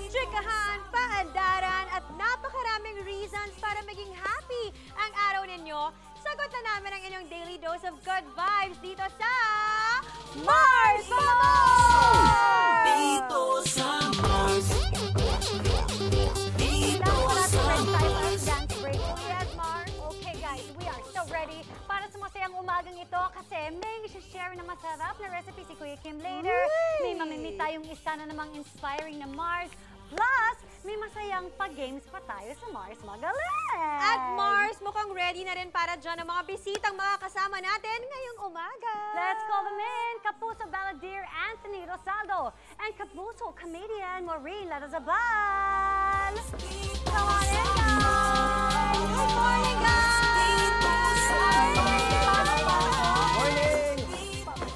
Chikahan, paandaran at napakaraming reasons para maging happy ang araw ninyo. Sagot na namin ang inyong daily dose of good vibes dito sa Mars Mars! Dito sa Mars. Dito sa Mars. Dance break. Oh yes, Mars. Okay guys, we are so ready para sa masayang umagang ito kasi may isi-share na masarap na recipe si Kuya Kim later. May mamimit tayong isa na namang inspiring na Mars. Plus, may masayang pa-games pa tayo sa Mars Magaling! At Mars, mukhang ready na rin para dyan ang mga bisitang makakasama natin ngayong umaga. Let's call them in! Kapuso balladeer Anthony Rosaldo and Kapuso comedian Maureen Latazabal! Come on in, guys! Good morning, guys! Morning!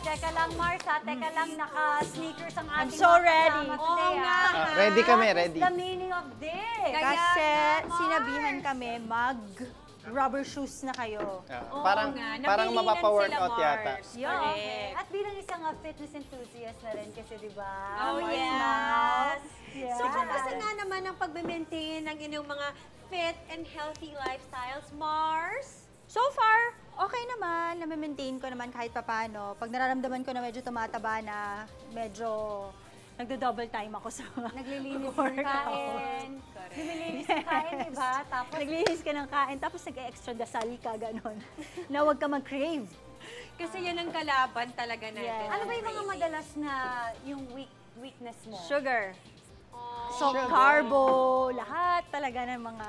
Teka lang, Mars, ha? Teka lang, naka-sneakers ang ating so mga ready. kasama Oo today, nga. ha? Ready kami, ready. What's the meaning of this? Kasi Mars. sinabihan kami mag-rubber shoes na kayo. Parang napilinan mapapa-workout sila, yata. Mars. Yeah, okay. Correct. At bilang isang fitness enthusiast na rin kasi, di ba? Oh, Mars yes. Mouse. Yeah. So, kamusta nga naman ang pag-maintain ng inyong mga fit and healthy lifestyles, Mars? So far, okay naman. Na-maintain ko naman kahit papano. Pag nararamdaman ko na medyo tumataba na, medyo nagdo-double time ako sa mga Naglilinis ng workout. kain. Naglilinis ng kain, di ba? Tapos, Naglinis ka ng kain, tapos nag-extra dasal ka, ganon. Na huwag ka mag-crave. Kasi yan ang kalaban talaga natin. Yes. ano ba yung mga madalas na yung weakness mo? Sugar. Oh. So, carbo, lahat talaga ng mga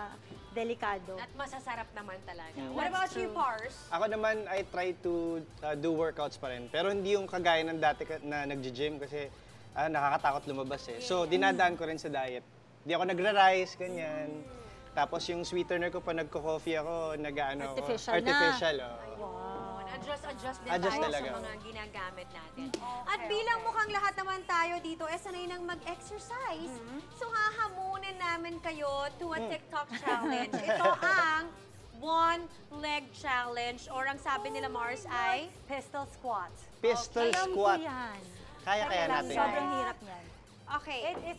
delikado. At masasarap naman talaga. Mm. What about you, true. Pars? Ako naman, I try to do workouts pa rin. Pero hindi yung kagaya ng dati na nag-gym kasi nakakatakot lumabas eh. So, dinadaan ko rin sa diet. Hindi ako nagra-rice, ganyan. Tapos yung sweetener ko pa nagko-coffee ako, nag-ano ako. Artificial na. Artificial, Adjust din Adjust tayo talaga. sa mga ginagamit natin. At bilang mukhang lahat naman tayo dito, sanay nang mag-exercise, so hahamunin namin kayo to a TikTok challenge. Ito ang one leg challenge or ang sabi nila Mars ay Pistol squat. Pistol Alam squat. ko yan. Kaya natin. Sobrang hirap niyan. okay. It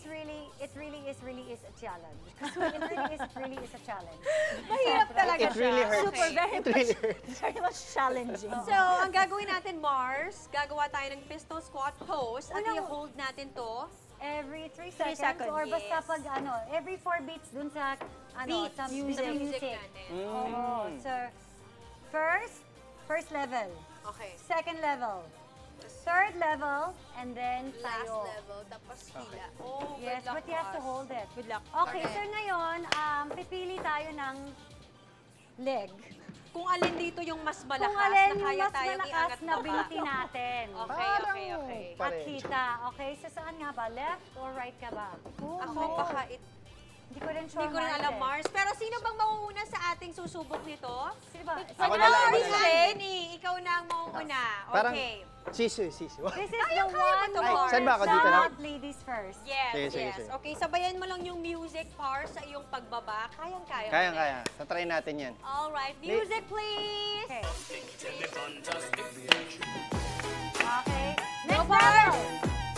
really is a challenge. It really is a challenge. Mahirap talaga It really siya. hurts. Super, very It really hurts. Very much challenging. So, ang gagawin natin, Mars, gagawa tayo ng pistol squat pose at Unang- i-hold natin to. Every 3 3 seconds, seconds, or basta yes. pag every 4 beats dun sa Beats, sa music. music. natin. Oo. So, first level, Okay. second level, third level, and then Last tayo. level, tapos hila. Oh, Yes, good luck, but you have to Mars. hold it. Good luck. Okay, so ngayon, pipili tayo ng leg. Kung alin dito yung mas malakas Kung alin na yung kaya mas tayong malakas iangat na baba. binti natin. Okay, okay, okay. At Pareho. kita. Okay, so saan nga ba? Left or right ka ba? Ako, baka Hindi ko rin sure. hindi ko rin alam, eh. Mars. Pero sino bang mauuna sa ating susubok nito? Sino ba? Ako na lang, ako na lang. Lenny, ikaw na ang mauuna. Parang, Okay. sisi. This is Kaya the ba one to, Ay, Mars? saan ba ako? Dito lang? Not ladies first. Yes, Sige, sige, yes. sige. Okay, sabayan mo lang yung music, Pars, sa iyong pagbaba. Kayang-kaya. Kaya. Tatry natin yan. Alright, music please! Okay. Okay. Okay. Go, Next Mars! level.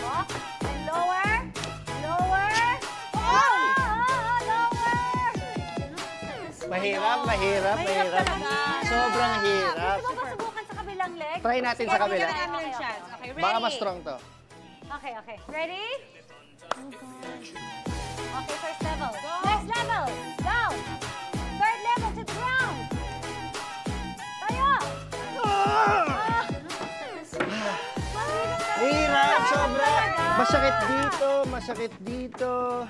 Up and lower. Lower. Oh! Lower. Mahirap. talaga. Sobrang hirap. Gusto mo ba subukan sa kabilang leg? Try natin Sige, sa kabila. bigyan namin ng chance. Okay, ready? Baka mas strong to. Okay. Ready? Okay, first level. Next level. Down. Third level to the ground. Tayo. Hirap, sobra. Masakit dito.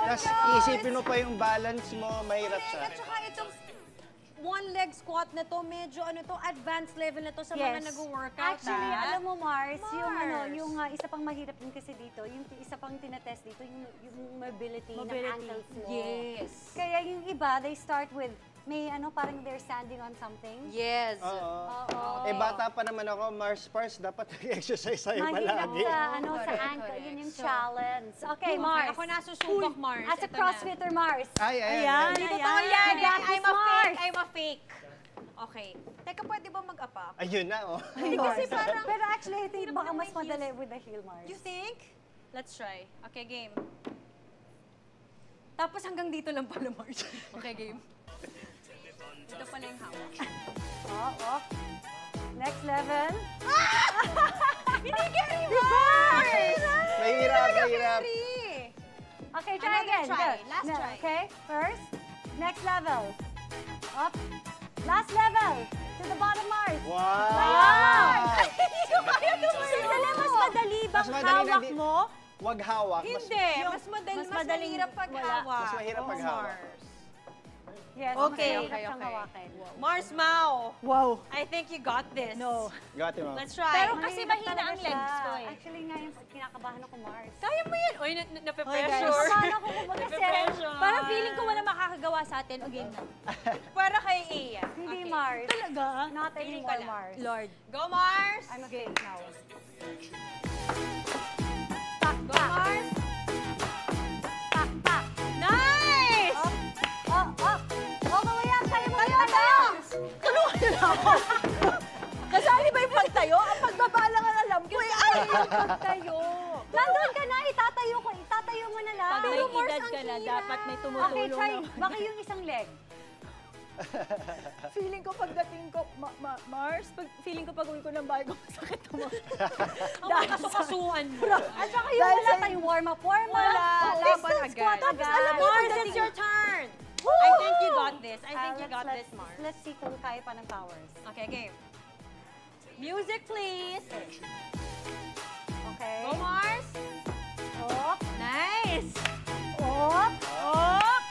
Tapos isipin mo pa yung balance mo, mahirap siya. At saka itong one leg squat na to, medyo advanced level na to sa mga Yes. nag-workout. Actually, alam mo, Mars, Mars. yung isa pang mahirap din kasi dito, yung isa pang tinetest dito, yung mobility ng ankles mo. Yes. Kaya yung iba, they start with, parang they're standing on something. Yes. Oo. Bata pa naman ako, Mars Pars, dapat nag-exercise tayo Mahirap palagi. sa ankle. Yun yung challenge. Okay, Mars. Ako nasusubok, Mars. As a crossfitter, Mars. Ayan. Hindi totoo yan. You got this, Mars. I'm a fake. Okay. Teka, pwede ba mag-up? Ayun na, oh. Hindi kasi parang... Pero actually, I think baka Hirap mas na may madali with the heel, Mars. You think? Let's try. Okay, game. Tapos hanggang dito lang pala, Mars. Okay, game. Ito pala yung hawak. Oh. Next level. Hindi carry, Mars! Mahirap, mahirap. Okay, try Another again. try. Go. Last No, try. Okay, first. Next level. Up. Last level. To the bottom, Mars. Wow! Sandali, mas madali bang Mas madali na hawak di- mo? Wag hawak. Hindi. Mas madaling mahirap pag wala. hawak. Mas mahirap pag hawak. Yes, Okay. mahirap Okay, siyang okay. hawakin. Mars Mau, Wow. I think you got this. No. Got him, Let's try. Pero kasi Mahirap mahina talaga ang legs siya. ko eh. Actually, ngayon, kinakabahan ako, Mars. Kaya mo yan. Uy, nape-pressure. Kinakabahan ako kumbaga kasi. Nape-pressure. Parang feeling ko wala makakagawa sa atin o game na. Para kay Iya. Hindi, Okay. Mars. Talaga? Not Feeling anymore, ko lang. Mars. Lord. Go, Mars! I'm okay now. Go, Mars! Tak, tak. Nice! Up. All the way up. Kaya mo yan. Tulungan niyo na ako. Kasali ba yung pagtayo? Ang pagbaba lang ang alam ko. Ay! Pagtayo. Nandun ka na. Itatayo mo na lang. Pag may Mars, edad ang ka na, hirap. dapat may Okay, tumutulong try. naman. Baka yung isang leg. Feeling ko pagdating ko, Mars, feeling ko pag uwi ko ng bahay ko, masakit mo. Ang mga kasukasuan mo. At saka yung Dahil wala sa- tayong warm-up. Wala. Oh, Laban distance agad. squat Tapos agad. alam mo, Mars, pagdating- it's your turn. I think you got this. I think you got this, Mars. Let's see kung kaya pa ng powers. Okay, game. Music, please. Okay. Go, Mars. Up. Nice. Up. Up.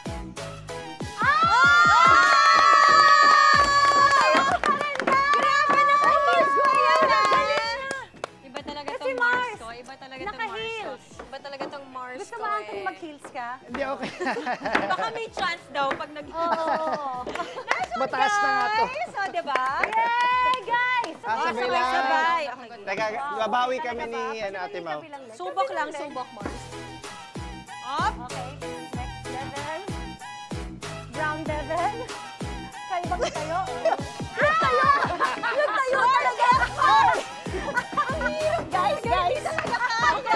Grabe naman! Heels ko yan! Iba talaga Kasi tong Mars Mars, ko. Iba talaga tong Mars ko. naka-heels. Iba talaga tong Mars Gusto ko mo Anthony eh. mag-heels ka? Hindi, okay. Baka may chance daw pag nag... Oo. Mataas na nga to. Guys, o, diba? Yay, guys! Sabay lang. Sabay. Okay, good. Teka, babawi kami ni Ate Mau. Subok lang, subok, Mars. Up. Okay, next level. Brown level. Kayo bang tayo? Yung tayo! Yung tayo talaga! Ang hirap, guys! Grabe!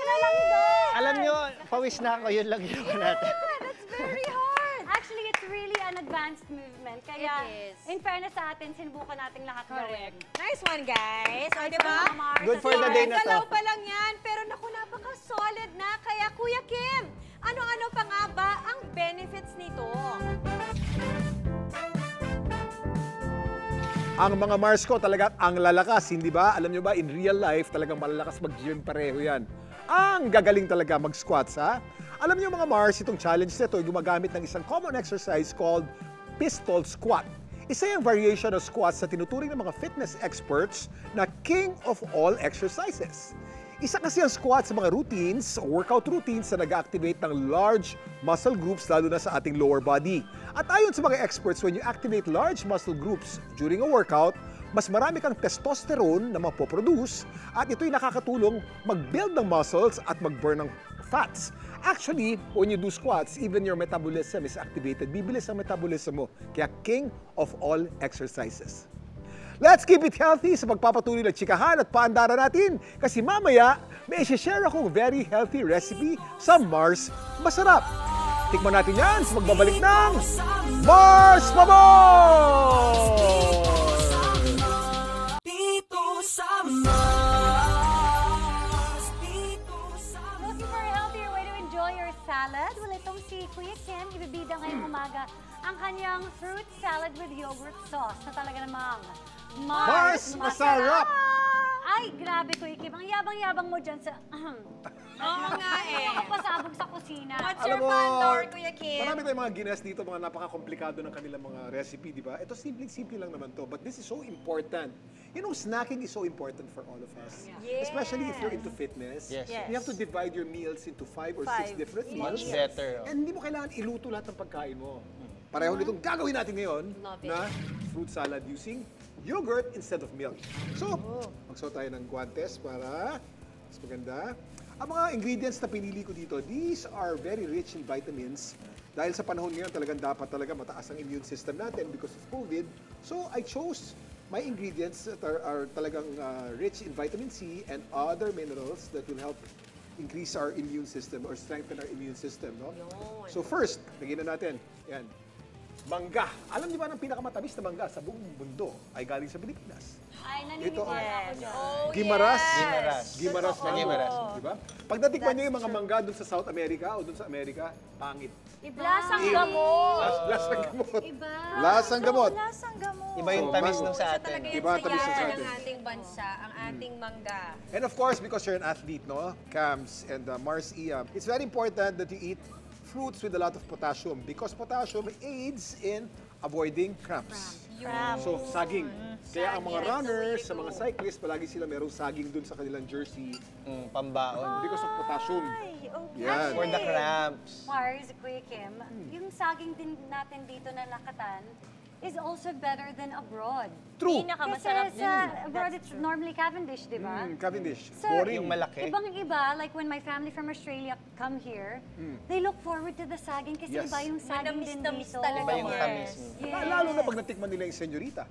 na lang doon! Alam nyo, pawis na ako. Yun lang ginawa natin. That's very hard! Actually, it's really an advanced movement. Kaya, It is. in fairness sa atin, sinubukan nating lahat gawin. Nice one, guys. O, Nice diba? one, Mars. Good for the day na to. Galaw pa lang yan, pero naku, napaka-solid na. Kaya, Kuya Kim, ano-ano pa nga ba ang benefits nito? Ang mga Mars ko talagang ang lalakas, hindi ba? Alam nyo ba, in real life, talagang malalakas mag-gym pareho yan. Ang gagaling talaga mag-squats, ha? Alam nyo mga Mars, itong challenge nito ay gumagamit ng isang common exercise called pistol squat. Isa yung variation of squats na tinuturing ng mga fitness experts na king of all exercises. Isa kasi ang squat sa mga routines o workout routines na nag-activate ng large muscle groups lalo na sa ating lower body. At ayon sa mga experts, when you activate large muscle groups during a workout, mas marami kang testosterone na mapoproduce at ito'y nakakatulong mag-build ng muscles at mag-burn ng fats. Actually, when you do squats, even your metabolism is activated. Bibilis ang metabolism mo. Kaya king of all exercises. Let's keep it healthy sa pagpapatuloy ng chikahan at paandara natin kasi mamaya may isi-share akong very healthy recipe sa Mars Masarap. Tikman natin yan sa magbabalik ng Mars Pabor! Dito sa Mars, dito sa Looking for a healthier way to enjoy your salad? Well, itong si Kuya Kim, ibibida ngayong umaga ang kanyang fruit salad with yogurt sauce na talaga namang Mars Masarap! Ay, grabe Kuya Kim. Ang yabang-yabang mo dyan sa... Oo nga eh. Ako pasabog sa kusina. What's Alam your mo, pandor, Kuya Kim? marami tayong mga gines dito, mga napaka-komplikado ng kanilang mga recipe, di ba? Ito simple lang naman to, but this is so important. You know, snacking is so important for all of us. Yes. Especially if you're into fitness. Yes. You have to divide your meals into 5 or 6 different meals. Much better. And hindi mo kailangan iluto lahat ng pagkain mo. Pareho nitong gagawin natin ngayon Love it. na fruit salad using yogurt instead of milk. So, magsuot tayo ng guantes para mas maganda. Ang mga ingredients na pinili ko dito, these are very rich in vitamins Dahil sa panahon ngayon, talagang dapat talaga mataas ang immune system natin because of COVID. So, I chose my ingredients that are talagang rich in vitamin C and other minerals that will help increase our immune system or strengthen our immune system, no? So first, lagyan na natin, yan, mangga. Alam niyo ba ang pinakamatamis na mangga sa buong mundo ay galing sa Pilipinas? Ay, Ito naniniwala ang ako dyan. Gimaras. Gimaras. Gimaras mango. Gimaras. Di ba? Pag natikman niyo yung mga mangga dun sa South America o dun sa Amerika, pangit. Lasang gamot. Lasang gamot. Iba. Lasang gamot. Lasang gamot. Iba yung tamis nung sa Talaga atin. yung Iba ang tamis ng sa sayahan atin. ng ating bansa, ang ating mangga. And of course, because you're an athlete, no? Cams and Mars Ia, it's very important that you eat fruits with a lot of potassium because potassium aids in avoiding cramps. So, saging. Kaya ang mga Saging, runners, ito, sa mga cyclists, palagi sila merong saging dun sa kanilang jersey Pambaon. because of potassium. Ay, okay. Yan. For the cramps. Mars, Kuya Kim, yung saging din natin dito na lakatan is also better than abroad. True. Pinakamasarap Kasi sa abroad, it's normally Cavendish, di ba? Cavendish. So, Boring. Yung malaki. Ibang-iba, like when my family from Australia come here, they look forward to the saging kasi Yes. iba yung saging din Manamis-tamis dito. talaga. Iba yung Yes. tamis. Yes. Lalo na pag natikman nila yung senyorita.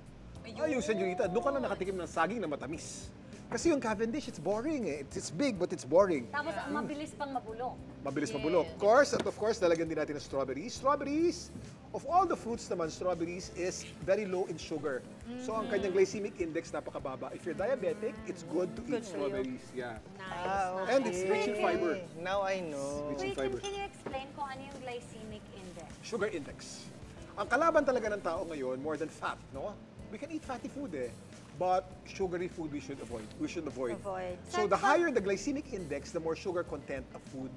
Ay, yung senyorita, doon ka na nakatikim ng saging na matamis. Kasi yung Cavendish, it's boring eh. It's big, but it's boring. Tapos ang mabilis pang mabulok. Mabilis mabulok. Of course, at of course, lalagyan din natin ng strawberries. Strawberries, of all the fruits naman, strawberries is very low in sugar. So, ang kanyang glycemic index napakababa. If you're diabetic, it's good to eat strawberries. Yeah. And it's rich in fiber. Now I know. Rich in Wait, fiber. can you explain kung ano yung glycemic index? Sugar index. Ang kalaban talaga ng tao ngayon, more than fat, no? We can eat fatty food eh. But sugary food we should avoid. So the higher the glycemic index, the more sugar content a food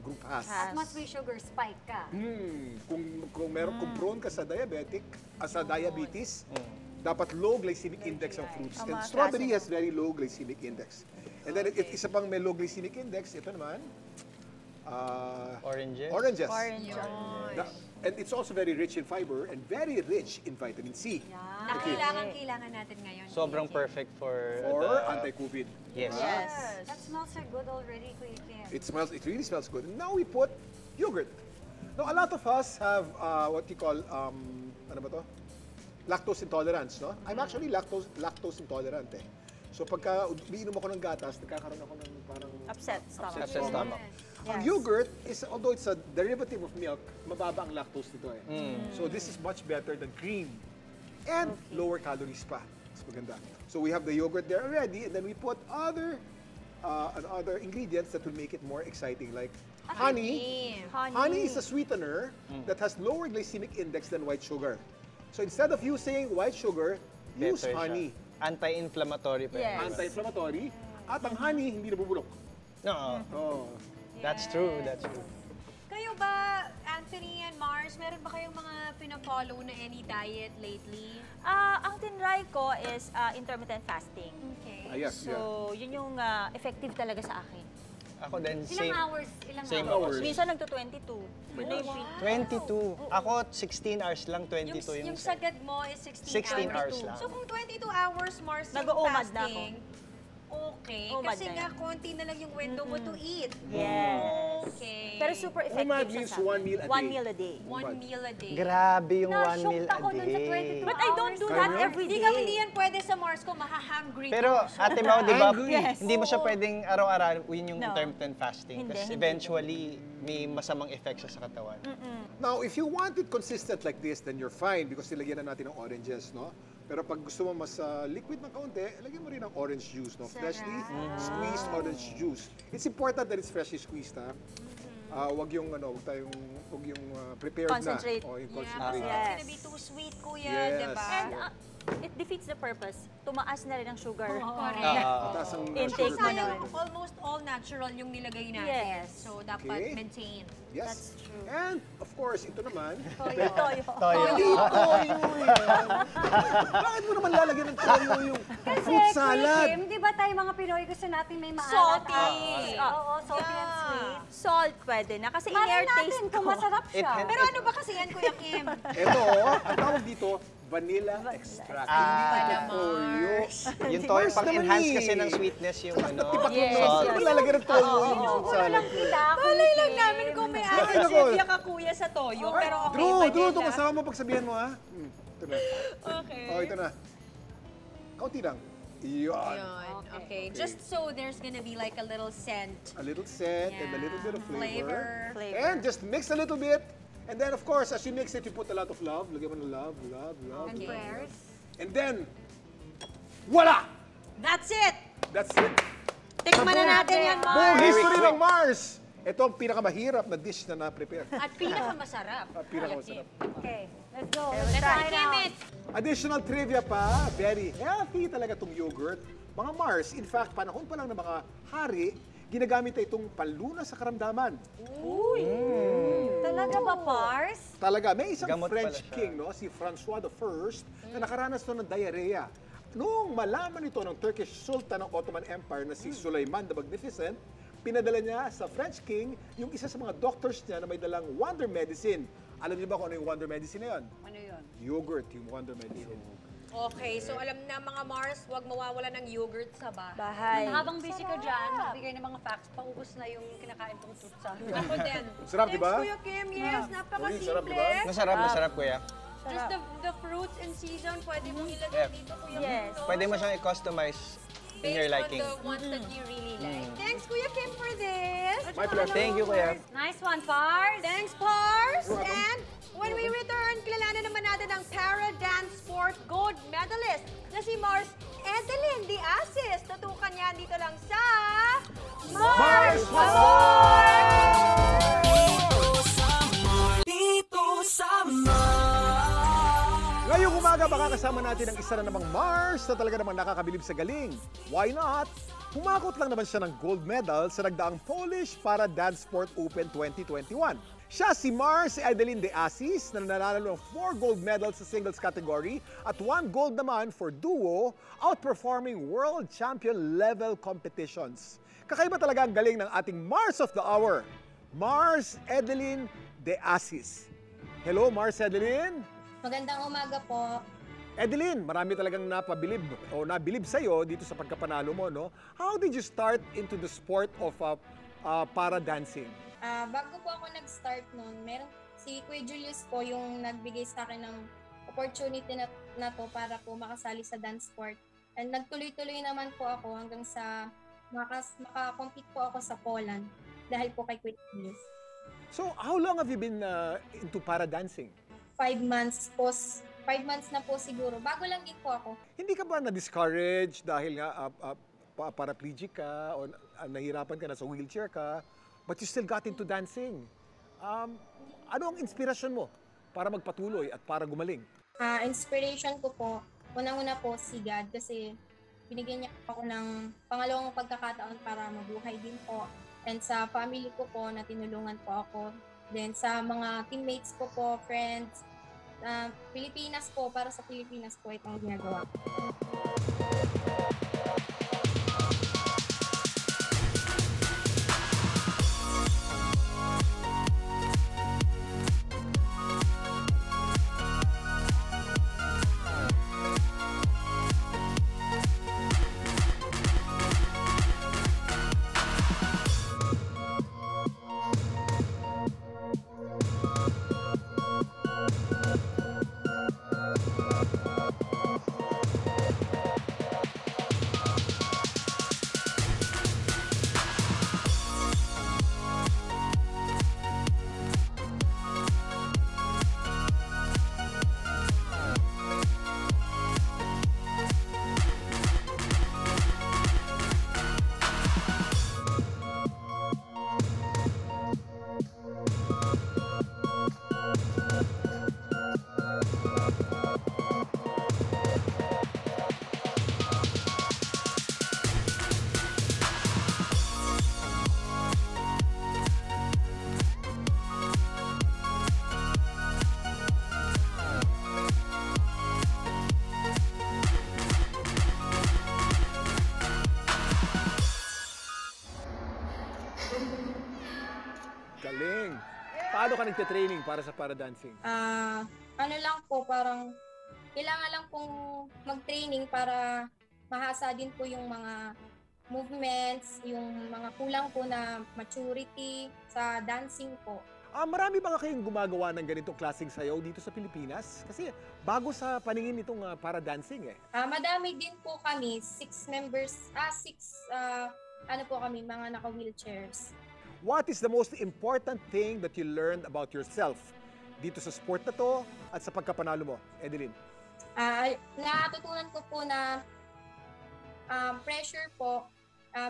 group has. At mas may sugar spike ka. Kung prone ka sa diabetes, dapat low glycemic index ang fruits. And strawberry has very low glycemic index. And then isa pang may low glycemic index, ito naman, Oranges. oranges. Orange. And it's also very rich in fiber and very rich in vitamin C. Na kailangan natin ngayon. Sobrang perfect for For the- anti-COVID. Yes. That smells so good already, Kuya Kim. It really smells good. Now we put yogurt. Now a lot of us have what you call, ano ba to? Lactose intolerance, no? I'm actually lactose intolerant eh. So pagka umiinom ako ng gatas, nagkakaroon ako ng parang Upset stomach. Upset stomach. Ang yogurt is, although it's a derivative of milk, mababa ang lactose nito eh. So this is much better than cream. And lower calories pa. Mas maganda. So we have the yogurt there already, and then we put other ingredients that will make it more exciting, like honey. Honey is a sweetener that has lower glycemic index than white sugar. So instead of using white sugar, use Better siya. honey. Anti-inflammatory pa yun. Yes. Anti-inflammatory. At ang honey, hindi nabubulok. No, Oh. that's true, that's true. Kayo ba, Anthony and Mars, meron ba kayong mga pina-follow na any diet lately? Ang tinry ko is intermittent fasting. Okay. Yes, yeah. So, yun yung effective talaga sa akin. Ako din, Ilang same. hours? Same hours? hours. Minsan nagto-22. Yun na yung 22. Ako, 16 hours lang, 22 Yung yung sagad mo is 16 hours lang. So kung 22 hours, Mars, yung Nag-uumad na fasting, okay. Umad Kasi na nga, yan. konti na lang yung window mo to eat. Yes. Okay. Pero super effective Umad siya means sa akin. one meal a day. One meal a day. One meal a day. Grabe yung one Na-shocked meal ako a dun sa 22 day. But I don't do that every Hindi day. ka hindi yan pwede sa Mars ko, maha-hungry Pero ka. Ate Mau, di ba, Yes. hindi mo siya pwedeng araw-arawin yung No. intermittent fasting. Hindi, Kasi hindi. eventually, may masamang effect siya sa katawan. Now, if you want it consistent like this, then you're fine because nilagyan na natin ng oranges, no? Pero pag gusto mo mas liquid ng kaunti, lagyan mo rin ng orange juice, no? Freshly squeezed orange juice. It's important that it's freshly squeezed, ha? Wag yung prepared Concentrate. na. O, yung Yeah, kasi concentrate. Yes. it's gonna be too sweet, kuya, Yes. diba? And it defeats the purpose. Tumaas na rin ang sugar. Correct. Mataas ang Intake sugar mo Sayang, nun. almost all natural yung nilagay natin. Yes. So, dapat Okay. maintain. Yes. That's true. And, of course, ito naman. Toyo. Toyo. Hindi toyo yan. Bakit mo naman lalagyan ng toyo yung Kasi, fruit Kuya salad? Kim, di ba tayo mga Pinoy gusto natin may maalat? Salty. Oo, salty and sweet. Salt pwede na. Kasi Malay in-air natin taste kung ko. masarap siya. It- Pero ano ba kasi yan, Kuya Kim? Ito, ang tawag dito, Vanilla extract. Ah, Toyo. Yung toyo, Mars pang-enhance naman kasi eh. ng sweetness yung ano, Yes, salt. Ano lalagyan ng toyo yung fruit salad? Tuloy lang namin kung may Ay, ano, nako. Chevia ka kuya sa toyo. Pero okay, Drew, vanilla. kasama mo pagsabihan mo ha. Ito na. Okay. Oh, ito na. Kaunti lang. Iyon. Yun, okay. Just so there's gonna be like a little scent. A little scent and a little bit of Flavor. And just mix a little bit. And then, of course, as you mix it, you put a lot of love. Lagyan mo ng love. And prayers. And then, voila! That's it! That's it. Tikman na natin yan, Buong Mars. history ng Mars. Ito ang pinakamahirap na dish na na-prepare. At pinakamasarap. Pinakamasarap. Okay, let's go. Let's try it tikim out. it. Additional trivia pa, very healthy talaga itong yogurt. Mga Mars, in fact, panahon pa lang ng mga hari, ginagamit na itong panlunas sa karamdaman. Talaga ba, Pars? Talaga, may isang Gamot pala French siya. king, no, si Francois I, na nakaranas to ng diarrhea. Noong malaman ito ng Turkish Sultan ng Ottoman Empire na si Suleiman the Magnificent, pinadala niya sa French king yung isa sa mga doctors niya na may dalang wonder medicine. Alam niyo ba kung ano yung wonder medicine na yun? Ano yun? Yogurt, yung wonder medicine. Okay, so alam na mga Mars, huwag mawawala ng yogurt sa bahay. Bahay. Habang busy ka dyan, magbigay ng mga facts, paubos na yung kinakain kong tutsa. Ako din. Sarap, di ba? Thanks, Kuya Kim. Yes, Uy, sarap, napakasimple. di ba? Masarap, kuya. Just the fruits in season, pwede mong ilagay Yeah. dito, Kuya Yes. Kim. Pwede mo siyang i-customize in your liking. Based on the ones that you really like. Thanks, Kuya Kim, for this. My pleasure. Thank you, kuya. Nice one, Pars! Thanks, Pars! You're welcome. And when we return, kilalanin naman natin ang para dance sport gold medalist na si Mars Edeline de Asis. Tutukan yan dito lang sa Mars Dito sa Mars. Ngayong umaga, makakasama natin ang isa na namang Mars na talaga namang nakakabilib sa galing. Why not? Humakot lang naman siya ng gold medal sa nagdaang Polish Para Dance Sport Open 2021. Siya si Mars Edeline de Asis na nanalo ng 4 gold medals sa singles category at 1 gold naman for duo, outperforming world champion level competitions. Kakaiba talaga ang galing ng ating Mars of the Hour, Mars Edeline de Asis. Hello, Mars Edeline! Magandang umaga po. Edeline, marami talagang napabilib o nabilib sa'yo dito sa pagkapanalo mo, no? How did you start into the sport of para dancing? Bago po ako nag-start noon, meron si Kuya Julius po yung nagbigay sa akin ng opportunity na to para po makasali sa dance sport. And nagtuloy-tuloy naman po ako hanggang sa makakompete po ako sa Poland dahil po kay Kuya Julius. So, how long have you been into para dancing? 5 months po. 5 months na po siguro. Bago lang din po ako. Hindi ka ba na-discourage dahil nga paraplegic ka o nahirapan ka na sa wheelchair ka, but you still got into dancing? Ano ang inspirasyon mo para magpatuloy at para gumaling? Inspiration ko po, unang-una po si God kasi binigyan niya ako ng pangalawang pagkakataon para mabuhay din po. And sa family ko po na tinulungan po ako. Then sa mga teammates ko po, friends, Pilipinas po, para sa Pilipinas po itong ginagawa. Galing! Paano ka nagte-training para sa para dancing? Ano lang po, parang kailangan lang pong mag-training para mahasa din po yung mga movements, yung mga kulang po na maturity sa dancing po. Marami ba kayong gumagawa ng ganitong klaseng sayaw dito sa Pilipinas? Kasi bago sa paningin nitong para dancing eh. Madami din po kami, 6 members, ano po kami, mga naka-wheelchairs. What is the most important thing that you learned about yourself dito sa sport na to at sa pagkapanalo mo, Edeline? Natutunan ko po na pressure po,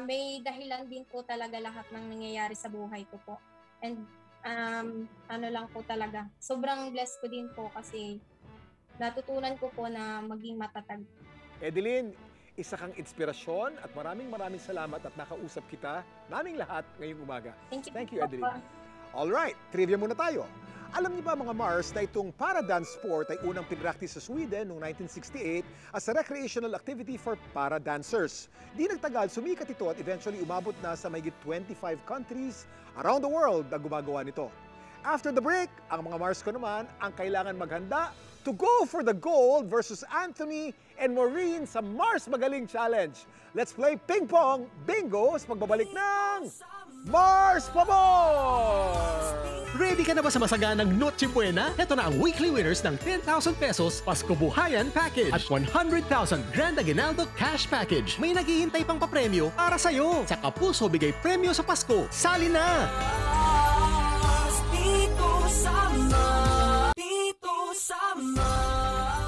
may dahilan din po talaga lahat ng nangyayari sa buhay ko po. And ano lang po talaga, sobrang blessed ko din po kasi natutunan ko po na maging matatag. Edeline, isa kang inspirasyon at maraming salamat at nakausap kita, naming lahat ngayong umaga. Thank you po. Edeline. Alright, trivia muna tayo. Alam niyo ba mga Mars na itong para-dance sport ay unang pinractice sa Sweden noong 1968 as a recreational activity for para-dancers. Di nagtagal, sumikat ito at eventually umabot na sa mahigit 25 countries around the world na gumagawa nito. After the break, ang mga Mars ko naman ang kailangan maghanda to go for the gold versus Anthony and Maureen sa Mars Magaling Challenge. Let's play ping pong bingo sa pagbabalik ng Mars Pabor! Ready ka na ba sa masaganang Noche Buena? Ito na ang weekly winners ng 10,000 pesos Pasko Buhayan Package at 100,000 Grand Aguinaldo Cash Package. May naghihintay pang papremyo para sa'yo. Sa Kapuso Bigay Premyo sa Pasko. Sali na! Dito sa Mars. Dito sa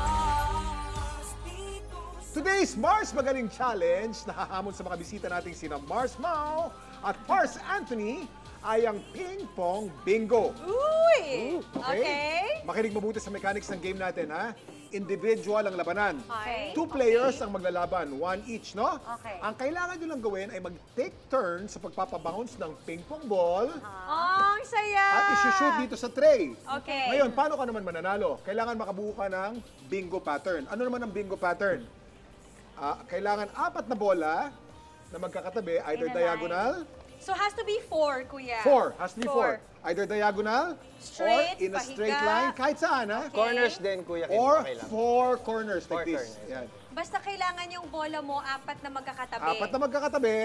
Mars. Today's Mars Magaling Challenge, nahahamon sa mga bisita nating sina Mars Mau at Mars Anthony, ay ang Ping Pong Bingo. Uy! Okay. Makinig mabuti sa mechanics ng game natin, ha? Individual ang labanan. Okay. 2 players ang maglalaban, 1 each, no? Okay. Ang kailangan nyo lang gawin ay mag-take turn sa pagpapabounce ng ping pong ball Ang saya! at isushoot dito sa tray. Okay. Ngayon, paano ka naman mananalo? Kailangan makabuo ka ng bingo pattern. Ano naman ang bingo pattern? Kailangan 4 na bola na magkakatabi, either In a diagonal, So has to be 4, kuya. 4, has to be 4. Four. Either diagonal, Straight, or in a pahiga. straight line, kahit saan, ha? Corners din, Kuya Kim. Or Okay lang. 4 corners like Four this. corners. Yan. Basta kailangan yung bola mo 4 na magkakatabi. 4 na magkakatabi,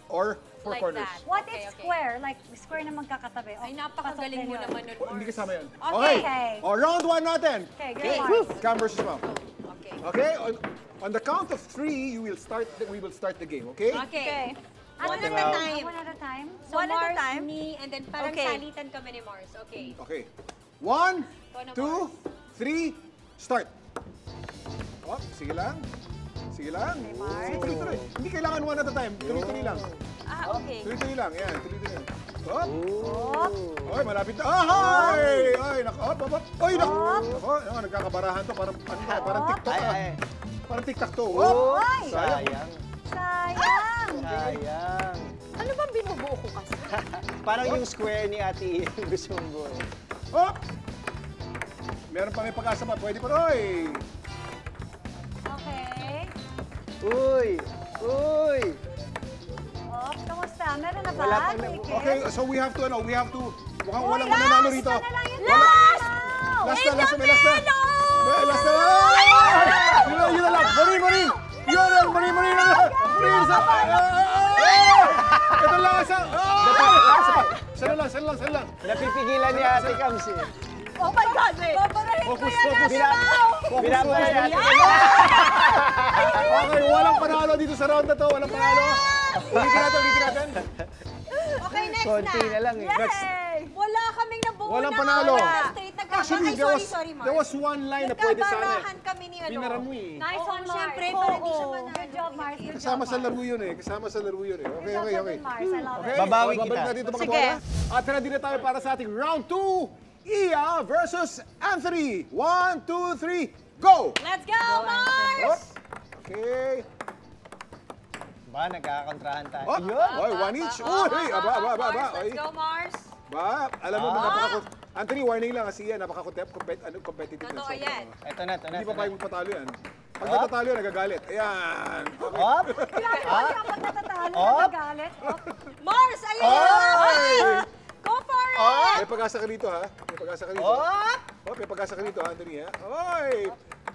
or 4 Like corners. that. What Okay, is okay. square? Like square na magkakatabi. Ay, napakagaling mo naman nun, Oh, hindi Mars. kasama yan. Okay. O, round 1 natin. Okay, good Mars. Cam versus Mom. Okay. Okay? On the count of 3, we will start the game, okay? Okay. Ano One at na a lang? time. One at a time? So One at a Mars, time? me, and then parang Okay. salitan kami ni Mars. Okay. Okay. 1, Ikaw na, 2, 3, start. Oh, sige lang. Sige lang. Tuloy-tuloy. Hindi kailangan 1 at a time. Tuloy-tuloy lang. Okay. Tuloy-tuloy lang. Yan, tuloy-tuloy lang. Oh. Oy, malapit na. Ay! Ay, Op. Oy, Oh, nagkakabarahan to. Parang TikTok. Ay. Parang TikTok to. Oh, Sayang. sayang. Sayang! Sayang. Ano bang binubuo ko kasi? Parang yung square ni Ate Ian gusto mong buo. Hop! Meron pa may pag-asa pa. Pwede pa. Oy! Okay. Uy! Uy! Oh, kamusta? Meron na ba? Wala pa na- Kuya Kim? Okay, so we have to, mukhang walang mananalo rito. Last na lang yun. Last na. May last na. Yun na lang. Marie. Yun lang, Marie na lang. Marie, isa pa. Ito lang, isa. Isa lang. Napipigilan ni Ate Kams eh. Oh my God, wait! Focus. Binabaya natin. Okay, walang panalo dito sa round na to. Walang panalo. Ulitin natin. Okay, next Konti na lang eh. Next. Wala kaming nabuo Walang na. panalo. Wala. Straight Actually, sorry, Mars. there was one line na pwede sana. Nagkabarahan kami ni ano. Binaran mo eh. Nice Oo, one, Mars. syempre, para hindi siya Oo. manalo. Good job, Mars. Good Kasama job, sa Mars. laro yun eh. Okay. Good job, Mars. I love Okay, it. Babawi babalik kita. na dito mga Sige. bola. At ready na tayo para sa ating round 2. Iya versus Anthony. 1, 2, 3, go! Let's go, Mars! Hop. Okay. Ba, nagkakakontrahan tayo. Hop. Yun! Oy, 1 each. Uy, aba. Mars, Oy. let's go, Mars! Ba, alam mo, Anthony, warning lang kasi yan, competitive. Totoo yan. yan. Ito na. Hindi pa payag magpatalo yan. Pag natatalo yan, nagagalit. Ayan. Okay. Hop! Grabe ka pag natatalo, Op. nagagalit. Op. Mars, ayun! Ay! Go for it! Hop! May pag-asa ka dito, ha? May pagkasa ka dito. Hop! Oh, may pagkasa ka dito, Anthony, ha? Oy!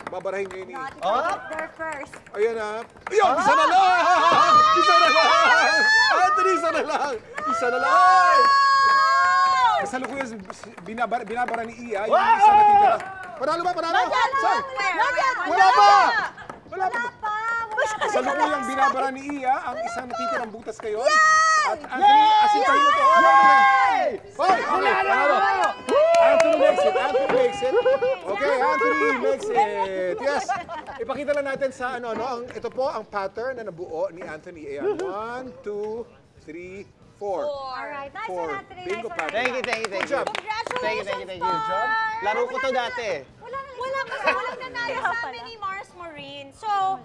Babarahin ngayon ni... Naughty to get there first. Ayan na. Ayun, isa na lang! Isa na lang! Anthony, isa na lang! Isa na lang! Kasalukuyan binabara ni Iya, yung isa na titira. Panalo ba? Panalo? Saan? Wala pa! Wala pa! Kasalukuyang binabara ni Iya ang isang natitirang butas kayo. At Anthony, asin kayo na to. Hoy! Panalo! Anthony makes it. Anthony makes it. Okay, Anthony makes it. Yes. Ipakita lang natin sa ano, ito po ang pattern na nabuo ni Anthony. Ayan. 1, 2, 3, 4. Alright, nice one, Anthony. Nice Bingo one. pattern. Thank you. Good job. Thank you. Laro ko to dati. Wala kasi walang nanalo sa amin ni Mars Marine. So,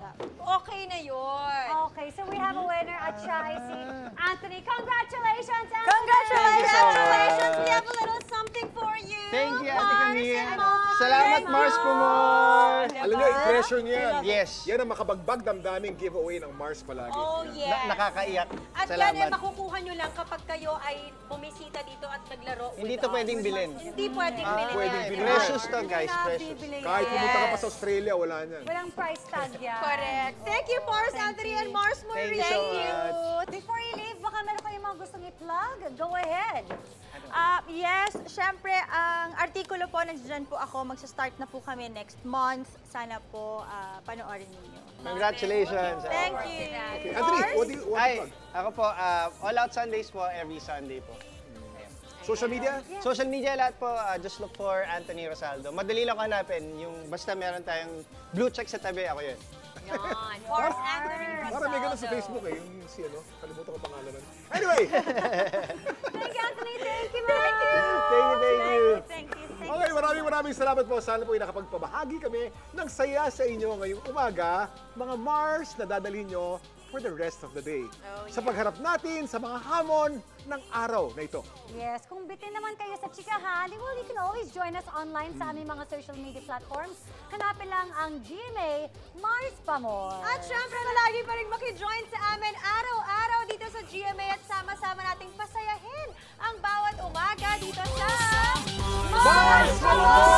okay na yun. Okay, so we have a winner at siya ay si Anthony. Congratulations, Anthony! Congratulations! We have a little something for you. Thank you, Ate Mars Camille. and Mars. Salamat, Mars Pumor! Alam niyo, i-treasure niya yan. Yes. Yan ang makabagbag damdaming giveaway ng Mars palagi. Oh, yes. Nakakaiyak. At yan ay Salamat. makukuha nyo lang kapag kayo ay bumisita dito at naglaro Hindi with to us. pwedeng bilhin. Hindi pwedeng bilhin. pwedeng yan. bilhin. Precious to, guys. Precious. Kahit pumunta ka pa sa Australia, wala niyan. Walang price tag yan. Correct. Thank you, Mars Anthony and Mars Marie. Thank you so much. Before you leave, baka meron kayong mga gustong i-plug. Go ahead. Yes, syempre, ang artikulo po, nandiyan po ako. Magsa-start na po kami next month. Sana po panoorin ninyo. Congratulations. Thank you. Okay, Anthony, what do you Ay, plug? ako po, All Out Sundays po, every Sunday po. Social media? Social media lahat po, just look for Anthony Rosaldo. Madali lang hanapin, yung basta meron tayong blue check sa tabi, ako yun. Yan. Mars Anthony Rosaldo. Parang may ganun sa Facebook eh, yung si ano, kalimutan ko pangalan nun. Anyway! Thank you, Anthony. Thank you, Thank you. Okay, maraming salamat po. Sana po ay nakapagpabahagi kami ng saya sa inyo ngayong umaga, mga Mars na dadalhin nyo for the rest of the day. Sa pagharap natin sa mga hamon ng araw na ito. Yes, kung bitin naman kayo sa chikahan, well, you can always join us online sa aming mga social media platforms. Hanapin lang ang GMA Mars Pamor. At syempre, lagi pa rin makijoin sa amin araw-araw dito sa GMA at sama-sama nating pasayahin ang bawat umaga dito sa Mars Pamor!